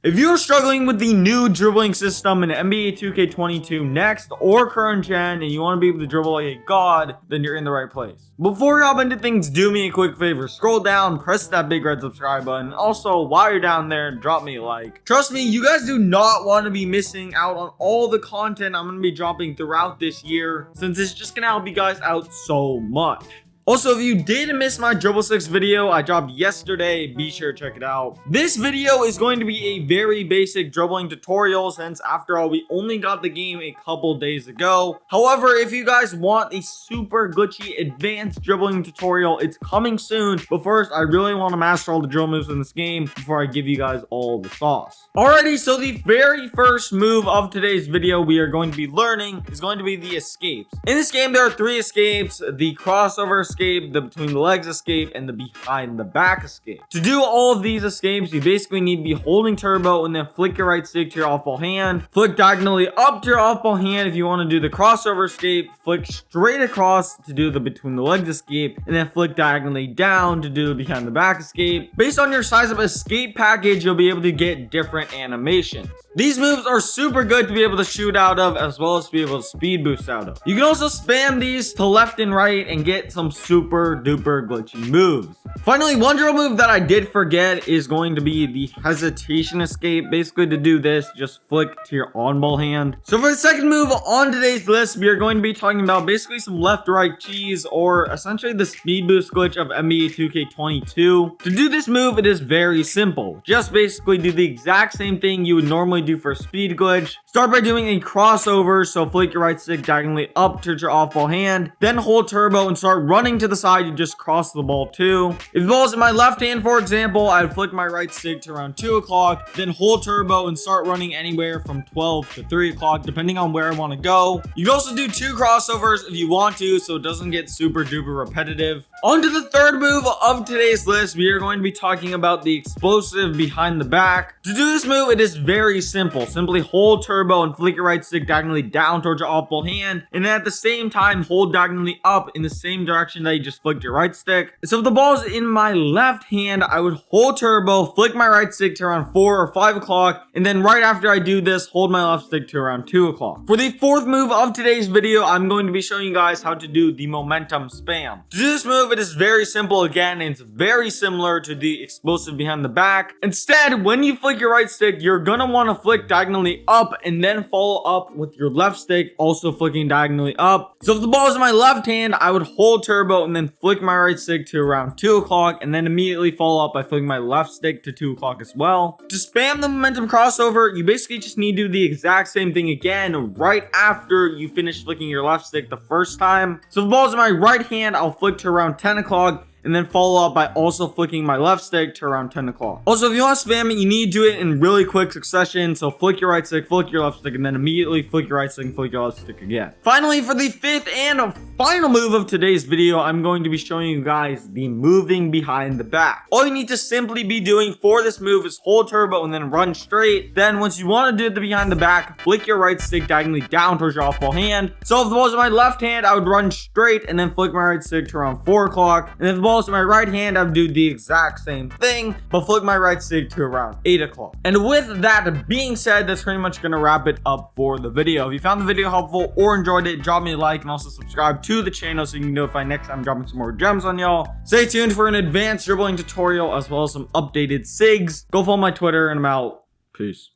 If you're struggling with the new dribbling system in NBA 2K22 next or current gen and you want to be able to dribble like a god, then you're in the right place. Before we hop into things, do me a quick favor. Scroll down, press that big red subscribe button. Also, while you're down there, drop me a like. Trust me, you guys do not want to be missing out on all the content I'm going to be dropping throughout this year, since it's just going to help you guys out so much. Also, if you did miss my Dribble 6 video I dropped yesterday, be sure to check it out. This video is going to be a very basic dribbling tutorial since after all, we only got the game a couple days ago. However, if you guys want a super glitchy advanced dribbling tutorial, it's coming soon. But first, I really want to master all the drill moves in this game before I give you guys all the sauce. Alrighty, so the very first move of today's video we are going to be learning is going to be the escapes. In this game, there are 3 escapes: the crossover escape, the between the legs escape, and the behind the back escape. To do all of these escapes, you basically need to be holding turbo and then flick your right stick to your off ball hand, flick diagonally up to your off ball hand if you want to do the crossover escape, flick straight across to do the between the legs escape, and then flick diagonally down to do the behind the back escape. Based on your size of escape package, you'll be able to get different animations. These moves are super good to be able to shoot out of, as well as to be able to speed boost out of. You can also spam these to left and right and get some super duper glitchy moves. Finally, one drill move that I did forget is going to be the hesitation escape. Basically, to do this, just flick to your on ball hand. So for the second move on today's list, we are going to be talking about basically some left right cheese, or essentially the speed boost glitch of NBA 2K22. To do this move, it is very simple. Just basically do the exact same thing you would normally do for a speed glitch. Start by doing a crossover, so flick your right stick diagonally up to your off ball hand, then hold turbo and start running to the side. You just cross the ball too. If the ball is in my left hand, for example, I'd flick my right stick to around 2 o'clock, then hold turbo and start running anywhere from 12 to 3 o'clock, depending on where I want to go. You can also do 2 crossovers if you want to, so it doesn't get super duper repetitive. On to the third move of today's list, we are going to be talking about the explosive behind the back. To do this move, it is very simple. Simply hold turbo and flick your right stick diagonally down towards your off ball hand, and then at the same time hold diagonally up in the same direction that you just flicked your right stick. So if the ball is in my left hand, I would hold turbo, flick my right stick to around 4 or 5 o'clock, and then right after I do this, hold my left stick to around 2 o'clock. For the fourth move of today's video, I'm going to be showing you guys how to do the momentum spam. To do this move, it is very simple again, and it's very similar to the explosive behind the back. Instead, when you flick your right stick, you're gonna want to flick diagonally up and then follow up with your left stick, also flicking diagonally up. So if the ball is in my left hand, I would hold turbo and then flick my right stick to around 2 o'clock, and then immediately follow up by flicking my left stick to 2 o'clock as well. To spam the momentum crossover, you basically just need to do the exact same thing again right after you finish flicking your left stick the first time. So if the ball is in my right hand, I'll flick to around 10 o'clock, and then follow up by also flicking my left stick to around 10 o'clock. Also, if you want to spam it, you need to do it in really quick succession. So flick your right stick, flick your left stick, and then immediately flick your right stick and flick your left stick again. Finally, for the fifth and final move of today's video, I'm going to be showing you guys the moving behind the back. All you need to simply be doing for this move is hold turbo and then run straight. Then once you want to do the behind the back, flick your right stick diagonally down towards your off ball hand. So if the ball was in my left hand, I would run straight and then flick my right stick to around 4 o'clock. And if the ball is in my right hand, I would do the exact same thing, but flick my right stick to around 8 o'clock. And with that being said, that's pretty much going to wrap it up for the video. If you found the video helpful or enjoyed it, drop me a like and also subscribe to the channel so you can be notified next time I'm dropping some more gems on y'all. Stay tuned for an advanced dribbling tutorial as well as some updated SIGs. Go follow my Twitter and I'm out. Peace.